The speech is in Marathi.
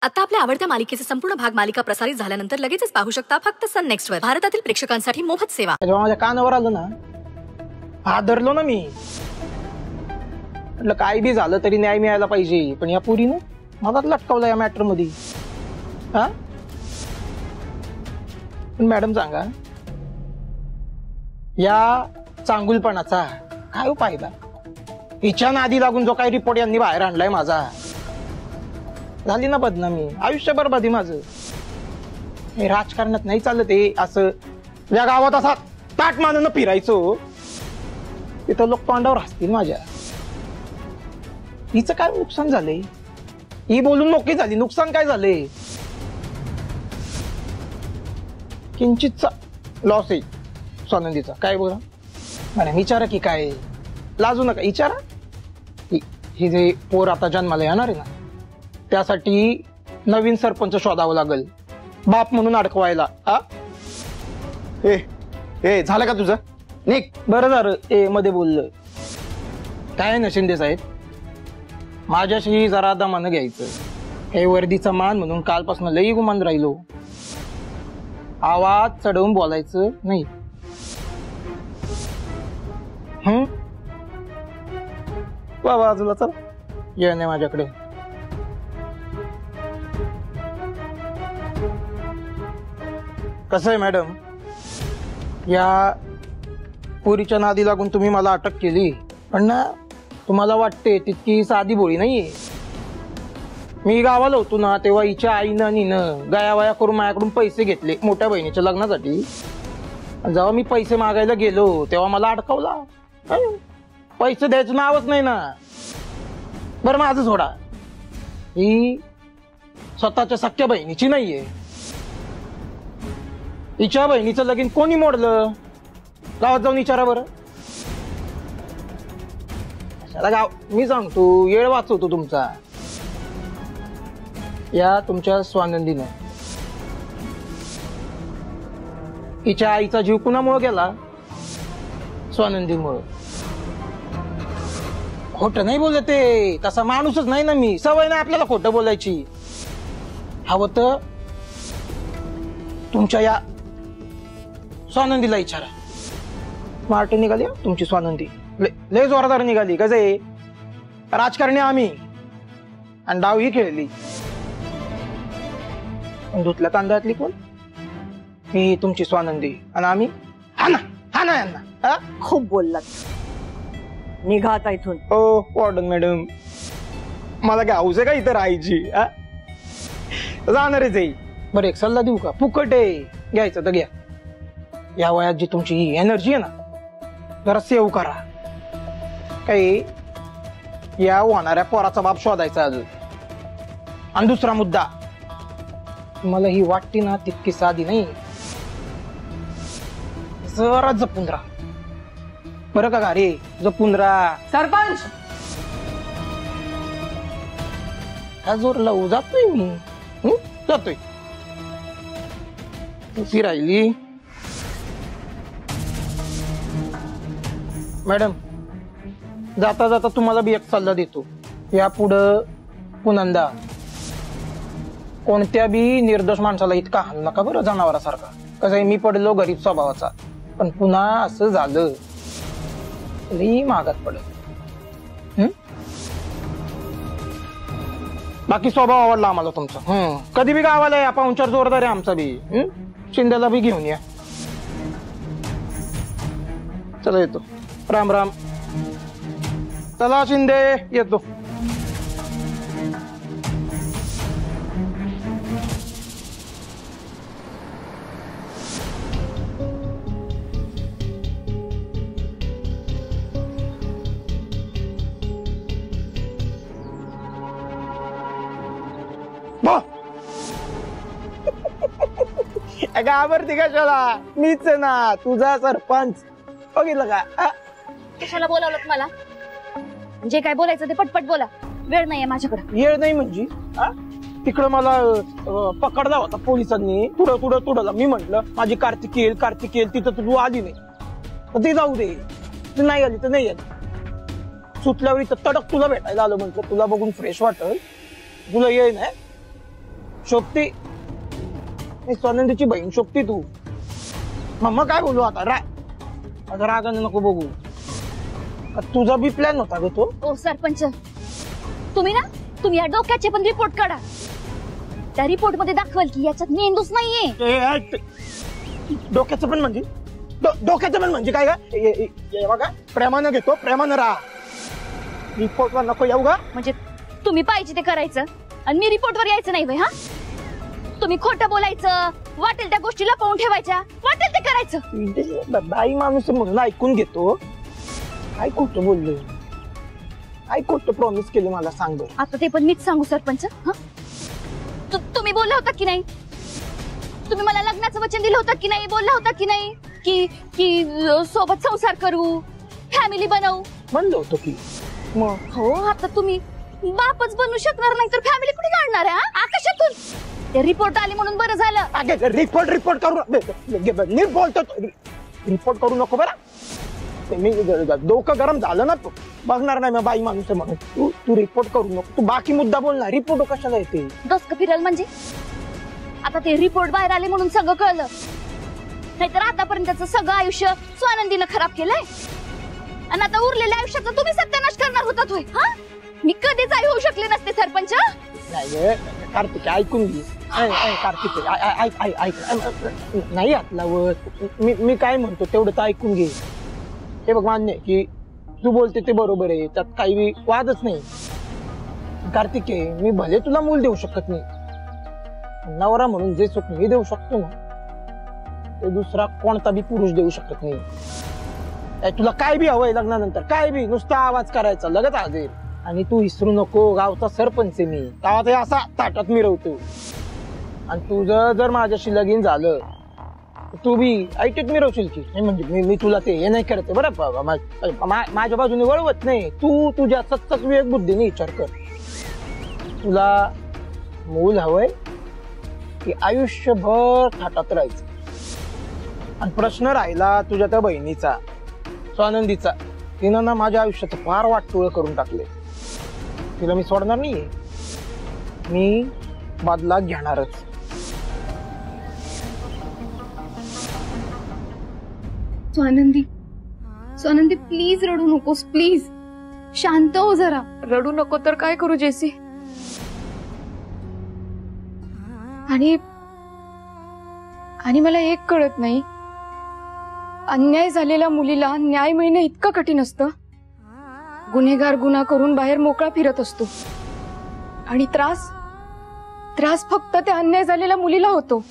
आता आपल्या आवडत्या मालिकेचे संपूर्ण भाग मालिका प्रसारित झाल्यानंतर लगेचच पाहू शकता फक्त सन नेक्स्ट वर. भारतातील प्रेक्षकांसाठी मोफत सेवा. जेव्हा माझ्या कानावर आलं ना, हादरलो ना मी. म्हटलं काय बी झालं तरी न्याय मिळायला पाहिजे, पण या पुरीनं मला लटकवलं या मॅटर मध्ये. हा पण मॅडम सांगा, या चांगुलपणाचा काय उपाय बा? हिच्या नादी लागून जो काही रिपोर्ट यांनी बाहेर आणलाय माझा, झाली ना बदनामी, आयुष्य बरबादी माझं. हे राजकारणात नाही चालत हे असं. या गावात असा ताट मानून फिरायचो, तिथं लोक तोंडावर हसतील माझ्या. हिचं काय नुकसान झालंय? ही बोलून मोकळी झाली, नुकसान काय झालंय? किंचितचा लॉस आहे स्वानंदीचा. काय बोला मला विचारा की काय, लाजू नका, विचारा. ही जे पोर आता जन्माला येणार आहे ना, त्यासाठी नवीन सरपंच शोधावं लागल, बाप म्हणून अडकवायला. ए झालं का तुझं? नाही बरं झालं ए मध्ये बोललं. काय ना शिंदे साहेब, माझ्याशी जरा दमानं घ्यायचं. हे वर्दीचा मान म्हणून कालपासून लई गुमान राहिलो. आवाज चढवून बोलायचं नाही. बाजूला चल, ये नाही माझ्याकडे. कसं आहे मॅडम, या पुरीच्या नादी लागून तुम्ही मला अटक केली, पण ना तुम्हाला वाटते तितकी साधी बोळी नाहीये. मी गावाला होतो ना, तेव्हा हिच्या आईनं आणि गयावया करून माझ्याकडून पैसे घेतले मोठ्या बहिणीच्या लग्नासाठी. जेव्हा मी पैसे मागायला गेलो तेव्हा मला अडकवला. पैसे द्यायचं नावच नाही ना. बरं माझं सोडा, ही स्वतःच्या सख्या बहिणीची नाहीये. हिच्या बहिणीचं लगीन कोणी मोडलं? गावात जाऊन विचारा बरं. गाव मी सांगतो, येळ वाचवतो तुमचा. या तुमच्या स्वानंदीनं हिच्या आईचा जीव कुणामुळे गेला? स्वानंदीमुळे. खोटं नाही बोलत ते, तसा माणूसच नाही ना मी. सवय नाही आपल्याला खोटं बोलायची. हवं तर तुमच्या या स्वानंदीला विचारा. स्मार्ट निघाली तुमची स्वानंदी, लय जोरदार निघाली. कसे राजकारणी आम्ही, आणि डाव ही खेळली. धुतल्या तांदळातली कोण? ही तुमची स्वानंदी, आणि आम्ही हा ना यांना. खूप बोललात, निघा आता इथून. ओ वॉर्डन मॅडम, मला काय हौस आहे का इथं राहायची? जाणारच आहे. बरं एक सल्ला देऊ का? फुकट आहे, घ्यायचं तर घ्या. या वयात जी तुमची एनर्जी आहे ना, जरा सेव्ह करा. काही या होणाऱ्या पोराचा बाप शोधायचा अजून. आणि दुसरा मुद्दा, मला ही वाटते ना तितकी साधी नाही. जरा जपून राहा बरं का? रे जपून राहा. सरपंच, हा जोर लावू जातोय मी. जातोय ती राहिली. मॅडम जाता जाता तुम्हाला बी एक सल्ला देतो. या पुढं पुनंदा कोणत्या बी निर्दोष माणसाला इतका हाल नका बरं, जनावरासारखा. कसं आहे, मी पडलो गरीब स्वभावाचा, पण पुन्हा असं झालं लई मागात पडत. बाकी स्वभाव आवडला आम्हाला तुमचा. कधी बी गावाला या, पाहुणचार जोरदार आहे आमचा बी. शिंदेला बी घेऊन या. चला येतो. राम राम. चला शिंदे, येतो. घाबरती कशाला? मीच ना तुझा सरपंच. बघितलं का? कशाला बोलावलं मला? जे काय बोलायचं ते पटपट बोला, वेळ नाहीये माझ्याकडे. वेळ नाही म्हणजे? तिकडं मला पकडला होता पोलिसांनी, तुडला. मी म्हंटल माझी कार्तिकेल तिथं तू आली नाही, ते जाऊ दे. ती नाही आली तर नाही आली. सुटल्यावर इथं तडक तुला भेटायला आलो. म्हंटल तुला बघून फ्रेश वाटल, तुला येई नाही. शोभती स्वानंदीची बहीण शोभती तू. मग काय बोलू आता आता रागाने नको बघू. तुझा बी प्लॅन होता ग तो. ओ सरपंच, तुम्ही या डोक्याचे पण रिपोर्ट काढा. त्या रिपोर्ट मध्ये दाखवल की याच्यात मेंदूच नाहीये. डोक्याचं पण म्हणजे डोक्याचं पण म्हणजे काय ग? बघा प्रेमानं घेतो, प्रेमानं राहा. रिपोर्ट वर नको येऊ गा. म्हणजे तुम्ही पाहिजे ते करायचं आणि मी रिपोर्ट वर यायचं नाही. हा, तुम्ही खोटं बोलायचं, वाटेल त्या गोष्टी लपवून ठेवायच्या, वाटेल ते करायचं. बाई माणूस म्हणून ऐकून घेतो. काय खोटं बोललो? काय खोटं प्रॉमिस केलं मला सांग बरं. आता ते पण मीच सांगू सरपंच. तुम्ही बोलला होता की नाही? तुम्ही मला लग्नाचं वचन दिलं होतं की नाही? बोलला होता की नाही की सोबत संसार करू, फॅमिली बनवू? म्हणलं होतं की. मग हो, आता तुम्ही बापच बनू शकणार नाही तर फॅमिली कुठे काढणार आहे? आकाशातून ते रिपोर्ट आले म्हणून बरं झालं. रिपोर्ट करू नीट बोलतो. रिपोर्ट करू नको बरं. मी डोकं गरम झालं ना तू बघणार नाही. बाई माणूस म्हणून तू रिपोर्ट करू नको. तू बाकी मुद्दा बोलणार. रिपोर्ट कशाला येते? डोसकं फिरल म्हणजे आता ते रिपोर्ट बाहेर आले म्हणून सगळं कळलं. नाहीतर आतापर्यंतचं सगळं आयुष्य स्वानंदीनं खराब केलंय आणि आता उरलेल्या आयुष्याचा तुम्ही सत्यानाश करणार होतात होय. हा, मी कधीच आई होऊ शकले नसते सरपंच. नाही कार्तिक ऐकून घे. कार्तिक ऐक नाही आतलावत. मी काय म्हणतो तेवढं तर ऐकून घे. हे बघ मान्य की तू बोलते ते बरोबर आहे, त्यात काही वादच नाही. कार्तिक मी भले तुला मूल देऊ शकत नाही, नवरा म्हणून जे सुख मी देऊ शकतो ना ते दुसरा कोणता बी पुरुष देऊ शकत नाही. तुला काय बी हवंय लग्नानंतर, काय बी नुसता आवाज करायचा लगेच हजेर. आणि तू विसरू नको गावचा सरपंच आहे मी. गावात असा ताटात मिरवतो. आणि तुझं जर माझ्याशी लगीन झालं तू बी ऐकत मिरवशील की नाही. म्हणजे मी तुला ते हे नाही करते बरं. माझ्या बाजूने वळवत नाही. तू तुझ्या सतत विवेक बुद्धीने विचार कर. तुला मूल हवंय की आयुष्यभर थाटात राहायचं? आणि प्रश्न राहिला तुझ्या त्या बहिणीचा, स्वानंदीचा. तिनं ना माझ्या आयुष्याचं फार वाटतुळ करून टाकले. तिला मी सोडणार नाहीये. मी बदला घेणारच. स्वानंदी प्लीज रडू नकोस. प्लीज शांत हो जरा. रडू नको तर काय करू जेसी? आणि मला एक कळत नाही, अन्याय झालेल्या मुलीला न्याय मिळणं इतकं कठीण असतं. गुन्हेगार गुन्हा करून बाहेर मोकळा फिरत असतो आणि त्रास फक्त त्या अन्याय झालेल्या मुलीला होतो.